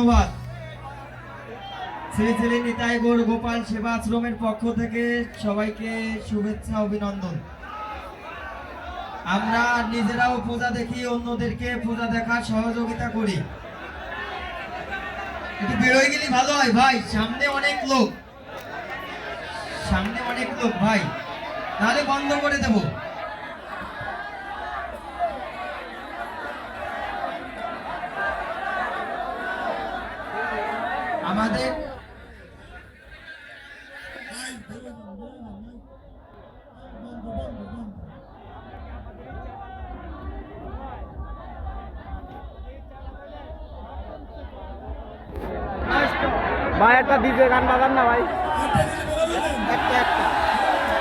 ধন্যবাদ। শ্রী শ্রী নিতাই গৌর গোপাল সেবা আশ্রমের পক্ষ থেকে সবাইকে শুভেচ্ছা অভিনন্দন। আমরা নিজেরাও পূজা দেখি, অন্যদেরকে পূজা দেখার সহযোগিতা করি। একটু বেরোয় গেলে ভালো হয় ভাই, সামনে অনেক লোক, সামনে অনেক লোক ভাই, তাহলে বন্ধ করে দেব। আমাদের ভাই একটা ডিজে গান বাজান না ভাই, একটা একটা